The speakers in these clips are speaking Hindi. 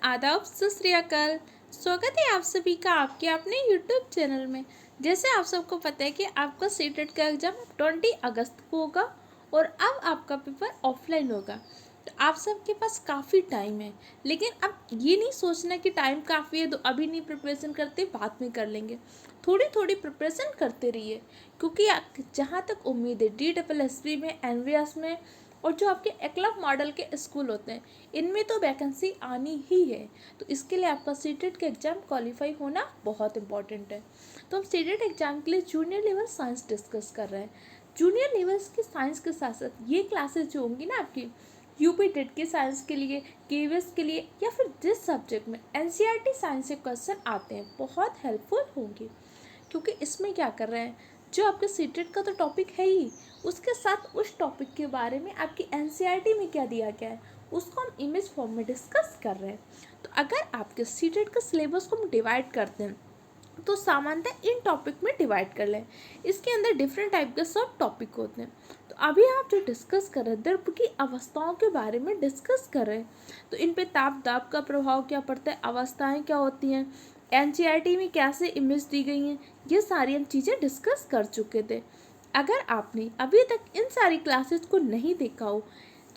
आदाब, सत श्री अकाल। स्वागत है आप सभी का आपके अपने यूट्यूब चैनल में। जैसे आप सबको पता है कि आपका सीटेट का एग्ज़ाम 20 अगस्त को होगा और अब आपका पेपर ऑफलाइन होगा। तो आप सबके पास काफ़ी टाइम है, लेकिन अब ये नहीं सोचना कि टाइम काफ़ी है तो अभी नहीं प्रिपरेशन करते, बाद में कर लेंगे। थोड़ी थोड़ी प्रिपरेशन करते रहिए, क्योंकि जहाँ तक उम्मीद है DSSB में, NVS में और जो आपके एक्लव मॉडल के स्कूल होते हैं, इनमें तो वैकेंसी आनी ही है। तो इसके लिए आपका सीटेट का एग्ज़ाम क्वालिफाई होना बहुत इंपॉर्टेंट है। तो हम सीटेट एग्ज़ाम के लिए जूनियर लेवल साइंस डिस्कस कर रहे हैं। जूनियर लेवल्स के साइंस के साथ साथ ये क्लासेस जो होंगी ना आपकी यूपी टेट के साइंस के लिए, KVS के लिए, या फिर जिस सब्जेक्ट में NCERT साइंस से क्वेश्चन आते हैं, बहुत हेल्पफुल होंगी। क्योंकि इसमें क्या कर रहे हैं, जो आपके सीटेट का तो टॉपिक है ही, उसके साथ उस टॉपिक के बारे में आपकी NCERT में क्या दिया गया है उसको हम इमेज फॉर्म में डिस्कस कर रहे हैं। तो अगर आपके सीटेट का सिलेबस को हम डिवाइड करते हैं तो सामान्यतः इन टॉपिक में डिवाइड कर लें। इसके अंदर डिफरेंट टाइप के सब टॉपिक होते हैं। तो अभी आप जो डिस्कस कर रहे हैं, द्रव की अवस्थाओं के बारे में डिस्कस कर रहे हैं। तो इन पे ताप दाब का प्रभाव क्या पड़ता है, अवस्थाएं क्या होती हैं, NCERT में कैसे इमेज दी गई हैं, ये सारी हम चीज़ें डिस्कस कर चुके थे। अगर आपने अभी तक इन सारी क्लासेस को नहीं देखा हो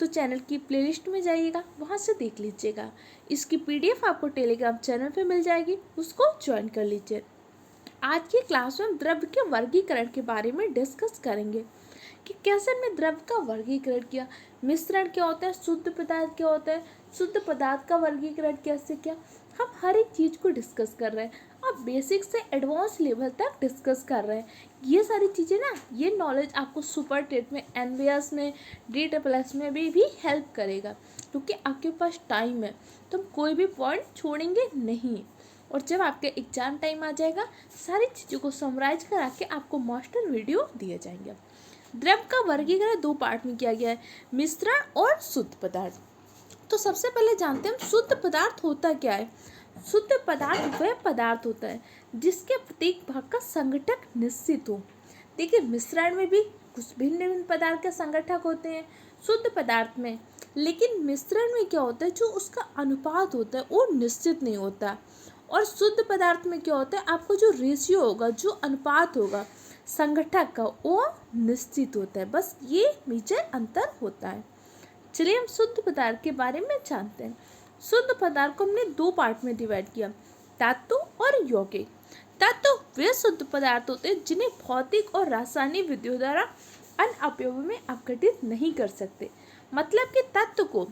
तो चैनल की प्लेलिस्ट में जाइएगा, वहाँ से देख लीजिएगा। इसकी PDF आपको टेलीग्राम चैनल पे मिल जाएगी, उसको ज्वाइन कर लीजिए। आज की क्लास में हम द्रव्य के वर्गीकरण के बारे में डिस्कस करेंगे कि कैसे हमने द्रव्य का वर्गीकरण किया, मिश्रण क्या होता है, शुद्ध पदार्थ क्या होता है, शुद्ध पदार्थ का वर्गीकरण कैसे किया। हम हर एक चीज़ को डिस्कस कर रहे हैं, अब बेसिक से एडवांस लेवल तक डिस्कस कर रहे हैं। ये सारी चीज़ें ना, ये नॉलेज आपको सुपर टेट में, NVS में, DSSB में भी हेल्प करेगा, क्योंकि आपके पास टाइम है तो हम कोई भी पॉइंट छोड़ेंगे नहीं। और जब आपके एग्जाम टाइम आ जाएगा, सारी चीज़ों को समराइज करा के आपको मास्टर वीडियो दिए जाएंगे। द्रव का वर्गीकरण 2 पार्ट में किया गया है, मिश्रण और शुद्ध पदार्थ। तो सबसे पहले जानते हैं हम शुद्ध पदार्थ होता क्या है। शुद्ध पदार्थ वह पदार्थ होता है जिसके प्रत्येक भाग का संगठक निश्चित हो। देखिए, मिश्रण में भी कुछ भिन्न भिन्न पदार्थ के संगठक होते हैं शुद्ध पदार्थ में, लेकिन मिश्रण में क्या होता है, जो उसका अनुपात होता है वो निश्चित नहीं होता। और शुद्ध पदार्थ में क्या होता है, आपको जो रेशियो होगा, जो अनुपात होगा संगठक का, वो निश्चित होता है। बस ये मेजर अंतर होता है। चलिए हम शुद्ध पदार्थ के बारे में जानते हैं। शुद्ध पदार्थ को हमने 2 पार्ट में डिवाइड किया, धातु और यौगिक। धातु वे शुद्ध पदार्थ होते हैं जिन्हें भौतिक और रासायनिक विधियों द्वारा अन्य अपव्ययों में अपघटित नहीं कर सकते। मतलब कि तत्व को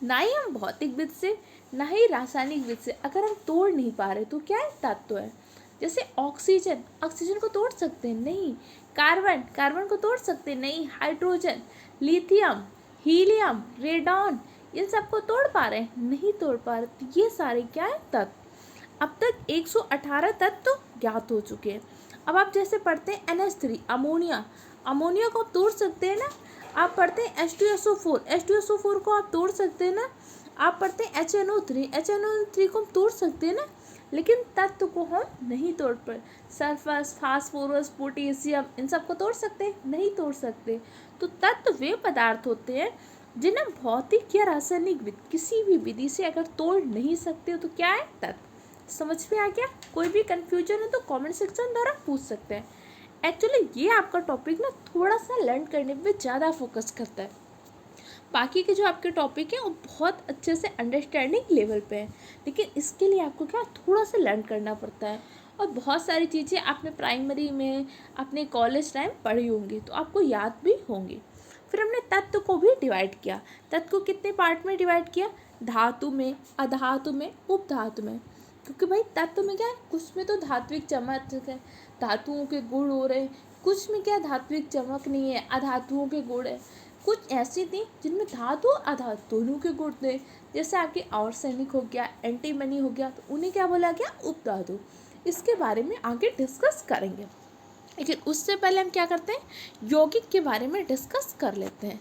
ना ही हम भौतिक विधि से, ना ही रासायनिक विधि से अगर हम तोड़ नहीं पा रहे तो क्या है, तत्व है। जैसे ऑक्सीजन, ऑक्सीजन को तोड़ सकते हैं नहीं, कार्बन, कार्बन को तोड़ सकते हैं नहीं, हाइड्रोजन, लिथियम, हीलियम, रेडॉन, इन सबको तोड़ पा रहे हैं, नहीं तोड़ पा रहे। तो ये सारे क्या है, तत्व। अब तक 118 तत्व ज्ञात हो चुके हैं। अब आप जैसे पढ़ते हैं NH3 अमोनिया, अमोनिया को आप तोड़ सकते हैं ना। आप पढ़ते हैं H2SO4, H2SO4 को आप तोड़ सकते हैं ना। आप पढ़ते हैं HNO3, HNO3 को हम तोड़ सकते हैं ना, लेकिन तत्व को हम नहीं तोड़ पाए। सल्फर, फास्फोरस, पोटेशियम, इन सब को तोड़ सकते हैं, नहीं तोड़ सकते। तो तत्व वे पदार्थ होते हैं जिन्हें भौतिक या रासायनिक विधि, किसी भी विधि से अगर तोड़ नहीं सकते हो तो क्या है, तत्व। समझ में आ गया? कोई भी कंफ्यूजन है तो कमेंट सेक्शन द्वारा पूछ सकते हैं। एक्चुअली ये आपका टॉपिक ना थोड़ा सा लर्न करने पे ज़्यादा फोकस करता है। बाकी के जो आपके टॉपिक हैं वो बहुत अच्छे से अंडरस्टैंडिंग लेवल पे है, लेकिन इसके लिए आपको क्या थोड़ा सा लर्न करना पड़ता है। और बहुत सारी चीज़ें आपने प्राइमरी में, अपने कॉलेज टाइम पढ़ी होंगी तो आपको याद भी होंगी। फिर हमने तत्व को भी डिवाइड किया। तत्व को कितने पार्ट में डिवाइड किया, धातु में, अधातु में, उपधातु में। क्योंकि भाई तत्व में क्या है, कुछ में तो धात्विक चमक है, धातुओं के गुण हो रहे, कुछ में क्या धात्विक चमक नहीं है, अधातुओं के गुण है। कुछ ऐसी थी जिनमें धातु और अधातु दोनों के गुण थे, जैसे आपके आर्सेनिक हो गया, एंटीमनी हो गया, तो उन्हें क्या बोला गया, उपधातु। इसके बारे में आगे डिस्कस करेंगे, लेकिन उससे पहले हम क्या करते हैं, यौगिक के बारे में डिस्कस कर लेते हैं।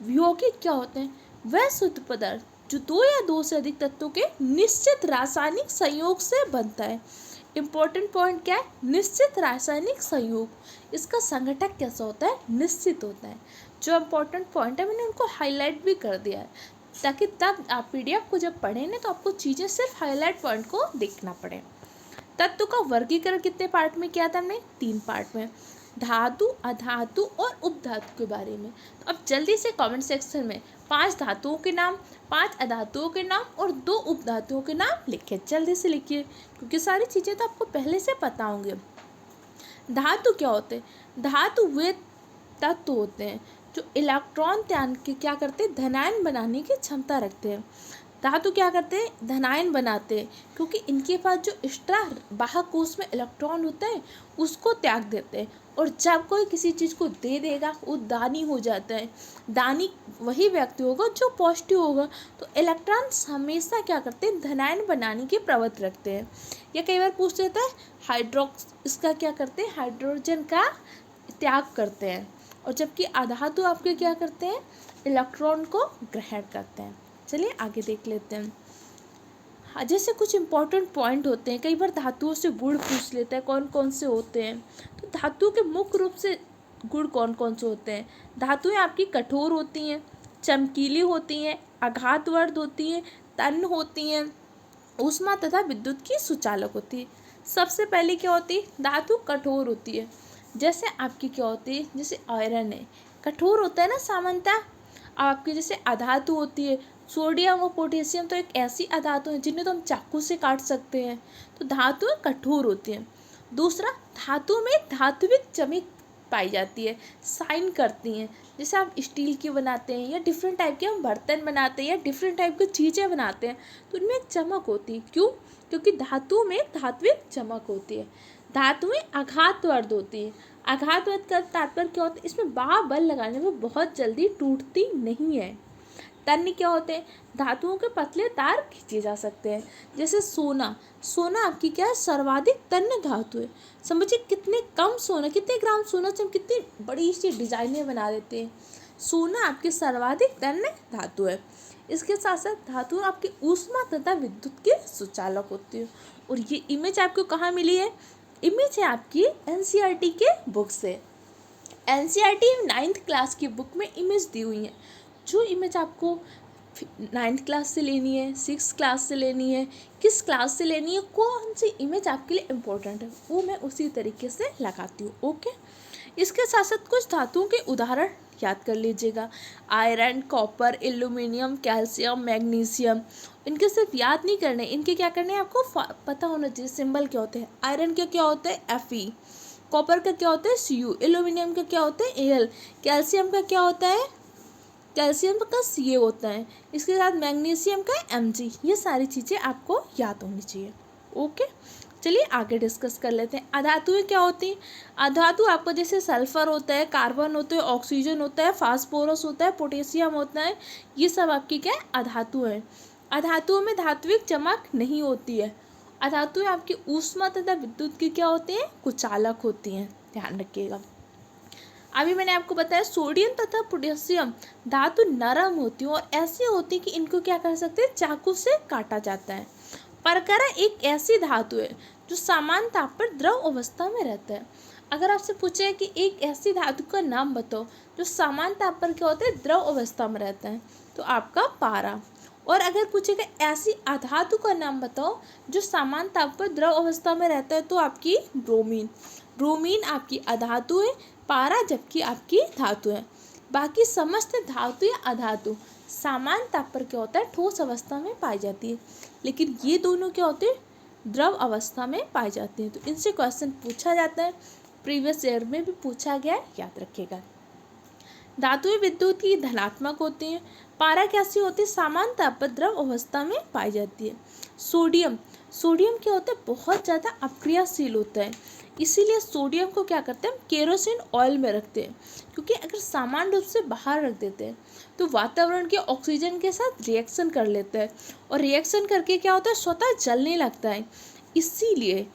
यौगिक क्या होते हैं, वह शुद्ध पदार्थ जो 2 या 2 से अधिक तत्वों के निश्चित रासायनिक संयोग से बनता है। इम्पोर्टेंट पॉइंट क्या है, निश्चित रासायनिक संयोग। इसका संगठक कैसा होता है, निश्चित होता है। जो इम्पोर्टेंट पॉइंट है मैंने उनको हाईलाइट भी कर दिया है। ताकि तब आप पीडीएफ को जब पढ़ें ना तो आपको चीज़ें सिर्फ हाईलाइट पॉइंट को देखना पड़े। तत्व का वर्गीकरण कितने पार्ट में किया था हमने? 3 पार्ट में, धातु, अधातु और उपधातु के बारे में। तो अब जल्दी से कमेंट सेक्शन में 5 धातुओं के नाम, 5 अधातुओं के नाम और 2 उपधातुओं के नाम लिखिए। जल्दी से लिखिए क्योंकि सारी चीज़ें तो आपको पहले से पता होंगे। धातु क्या होते हैं? धातु वे तत्व होते हैं जो इलेक्ट्रॉन त्याग के क्या करते हैं? धनायन बनाने की क्षमता रखते हैं। धातु क्या करते हैं? धनायन बनाते हैं क्योंकि इनके पास जो एक्स्ट्रा बाहक कोश में इलेक्ट्रॉन होता है उसको त्याग देते हैं। और जब कोई किसी चीज़ को दे देगा वो दानी हो जाता है। दानी वही व्यक्ति होगा जो पॉजिटिव होगा। तो इलेक्ट्रॉन हमेशा क्या करते हैं? धनायन बनाने की प्रवृत्ति रखते हैं। या कई बार पूछ लेता है हाइड्रोक्स, इसका क्या करते हैं? हाइड्रोजन का त्याग करते हैं। और जबकि अधातु आपके क्या करते हैं? इलेक्ट्रॉन को ग्रहण करते हैं। चलिए आगे देख लेते हैं। जैसे कुछ इंपॉर्टेंट पॉइंट होते हैं, कई बार धातुओं से गुण पूछ लेता है कौन कौन से होते हैं। तो धातुओं के मुख्य रूप से गुण कौन कौन से होते हैं? धातुएं आपकी कठोर होती हैं, चमकीली होती हैं, आघातवर्ध होती हैं, तन्य होती हैं, ऊष्मा तथा विद्युत की सुचालक होती है। सबसे पहले क्या होती है? धातु कठोर होती है। जैसे आपकी क्या होती है? जैसे आयरन है, कठोर होता है ना सामान्यतः। आपकी जैसे अधातु होती है, सोडियम और पोटेशियम तो एक ऐसी अधातु है जिन्हें तो हम चाकू से काट सकते हैं। तो धातुएं कठोर होती हैं। दूसरा, धातु में धात्विक चमक पाई जाती है, शाइन करती हैं। जैसे आप स्टील की बनाते हैं या डिफरेंट टाइप के हम बर्तन बनाते हैं या डिफरेंट टाइप की चीज़ें बनाते हैं तो उनमें एक चमक होती है। क्यों? क्योंकि धातु में धात्विक चमक होती है। धातुएं आघातवर्ध होती है। आघातवर्ध का तात्पर्य क्या होता है? इसमें बल लगाने में बहुत जल्दी टूटती नहीं है। तन्य क्या होते हैं? धातुओं के पतले तार खींचे जा सकते हैं। जैसे सोना, सोना आपकी क्या है? सर्वाधिक तन्य धातु है। समझिए कितने कम सोना, कितने ग्राम सोना से हम कितनी बड़ी सी डिजाइनें बना देते हैं। सोना आपकी सर्वाधिक तन्य धातु है। इसके साथ साथ धातु आपकी ऊष्मा तथा विद्युत के सुचालक होती है। और ये इमेज आपको कहाँ मिली है? इमेज है आपकी एनसीईआरटी के बुक से। एनसीईआरटी 9th क्लास की बुक में इमेज दी हुई है। जो इमेज आपको 9th क्लास से लेनी है, 6th क्लास से लेनी है, किस क्लास से लेनी है, कौन सी इमेज आपके लिए इम्पोर्टेंट है, वो मैं उसी तरीके से लगाती हूँ। ओके, इसके साथ साथ कुछ धातुओं के उदाहरण याद कर लीजिएगा। Iron, copper, aluminium, calcium, magnesium. इनके सिर्फ याद नहीं करने, इनके क्या करने आपको पता होना चाहिए सिंबल क्या होते हैं। आयरन का क्या होता है? Fe। कॉपर का क्या होता है? Cu। एल्यूमिनियम का क्या होता है? Al। कैल्शियम का क्या होता है? कैल्शियम का Ca होता है। इसके साथ मैग्नीशियम का Mg। ये सारी चीज़ें आपको याद होनी चाहिए। ओके, चलिए आगे डिस्कस कर लेते हैं। अधातुएं क्या होती हैं? अधातु आपको जैसे सल्फर होता है, कार्बन होता है, ऑक्सीजन होता है, फास्फोरस होता है, पोटेशियम होता है, ये सब आपकी क्या है? अधातु हैं। अधातुओं में धात्विक चमक नहीं होती है। अधातुएं आपकी ऊष्मा तथा विद्युत की क्या होती हैं? कुचालक होती हैं, ध्यान रखिएगा। अभी मैंने आपको बताया सोडियम तथा पोटेशियम धातु नरम होती है और ऐसी होती है कि इनको क्या कर सकते हैं? चाकू से काटा जाता है। परकरा एक ऐसी धातु है जो सामान्य ताप पर द्रव अवस्था में रहता है। अगर आपसे पूछे कि एक ऐसी धातु का नाम बताओ जो सामान्य ताप पर क्या होता है? द्रव अवस्था में रहता है, तो आपका पारा। और अगर पूछेगा ऐसी अधातु का नाम बताओ जो सामान्य ताप पर द्रव अवस्था में रहता है, तो आपकी ब्रोमीन। ब्रोमीन आपकी अधातु है, पारा जबकि आपकी धातु है। बाकी समस्त धातु या अधातु सामान्य ताप पर क्या होता है? ठोस अवस्था में पाई जाती है, लेकिन ये दोनों क्या होते हैं? द्रव अवस्था में पाई जाती हैं। तो इनसे क्वेश्चन पूछा जाता है, प्रीवियस ईयर में भी पूछा गया है, याद रखिएगा। धातुएं विद्युत की धनात्मक होती हैं। पारा कैसी होती है? सामान्य ताप पर द्रव अवस्था में पाई जाती है। सोडियम, सोडियम क्या होता है? बहुत ज़्यादा अक्रियाशील होता है, इसीलिए सोडियम को क्या करते हैं? हम केरोसिन ऑयल में रखते हैं, क्योंकि अगर सामान्य रूप से बाहर रख देते हैं तो वातावरण के ऑक्सीजन के साथ रिएक्शन कर लेता है और रिएक्शन करके क्या होता है? स्वतः जलने लगता है। इसीलिए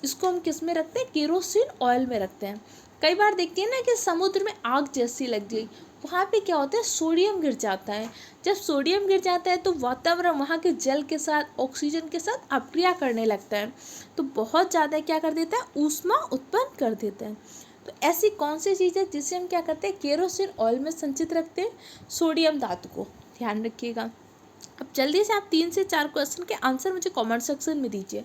इसको हम किस में रखते हैं? केरोसिन ऑयल में रखते हैं। कई बार देखते हैं ना कि समुद्र में आग जैसी लग गई, वहाँ पे क्या होता है? सोडियम गिर जाता है। जब सोडियम गिर जाता है तो वातावरण वहाँ के जल के साथ ऑक्सीजन के साथ अपक्रिया करने लगता है, तो बहुत ज़्यादा क्या कर देता है? ऊष्मा उत्पन्न कर देता है। तो ऐसी कौन सी चीज़ है जिसे हम क्या करते हैं? केरोसिन ऑयल में संचित रखते हैं? सोडियम धातु को, ध्यान रखिएगा। अब जल्दी से आप 3 से 4 क्वेश्चन के आंसर मुझे कमेंट सेक्शन में दीजिए।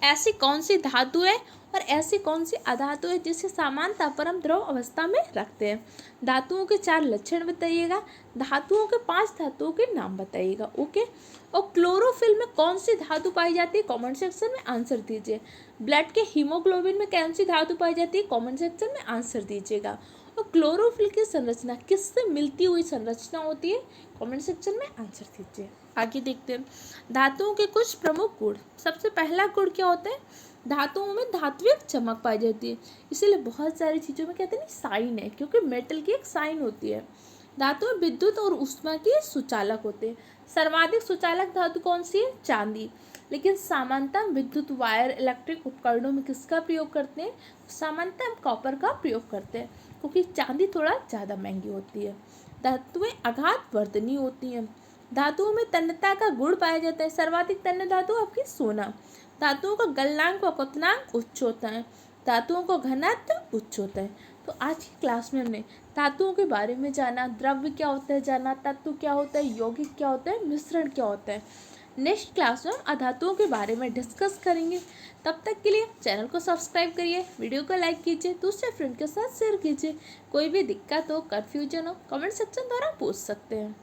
ऐसी कौन सी धातु है और ऐसी कौन सी अधातु है जिसे सामान्यतः पर हम द्रव अवस्था में रखते हैं? धातुओं के 4 लक्षण बताइएगा। धातुओं के 5 धातुओं के नाम बताइएगा। ओके। और क्लोरोफिल में कौन सी धातु पाई जाती है? कमेंट सेक्शन में आंसर दीजिए। ब्लड के हीमोग्लोबिन में कौन सी धातु पाई जाती है? कमेंट सेक्शन में आंसर दीजिएगा। और क्लोरोफिल की संरचना किससे मिलती हुई संरचना होती है? कमेंट सेक्शन में आंसर दीजिए। आगे देखते हैं धातुओं के कुछ प्रमुख गुण। सबसे पहला गुण क्या होता है? धातुओं में धात्विक चमक पाई जाती है, इसीलिए बहुत सारी चीज़ों में कहते हैं साइन है, क्योंकि मेटल की एक साइन होती है। धातु में विद्युत और ऊष्मा के सुचालक होते हैं। सर्वाधिक सुचालक धातु कौन सी है? चांदी। लेकिन सामान्यतः विद्युत वायर इलेक्ट्रिक उपकरणों में किसका प्रयोग करते हैं? सामान्यतः हम कॉपर का प्रयोग करते हैं, क्योंकि चांदी थोड़ा ज़्यादा महंगी होती है। धातुएं आघात वर्धनी होती हैं। धातुओं में तन्यता का गुण पाया जाता है। सर्वाधिक तन्य धातु आपकी सोना। धातुओं का गलनांक व क्वथनांक उच्च होता है। धातुओं का घनत्व उच्च होता है। तो आज की क्लास में हमने धातुओं के बारे में जाना, द्रव्य क्या होता है जाना, तत्व क्या होता है, यौगिक क्या होता है, मिश्रण क्या होता है। नेक्स्ट क्लास में हम अधातुओं के बारे में डिस्कस करेंगे। तब तक के लिए चैनल को सब्सक्राइब करिए, वीडियो को लाइक कीजिए, दूसरे फ्रेंड के साथ शेयर कीजिए। कोई भी दिक्कत हो, कन्फ्यूजन हो, कमेंट सेक्शन द्वारा पूछ सकते हैं।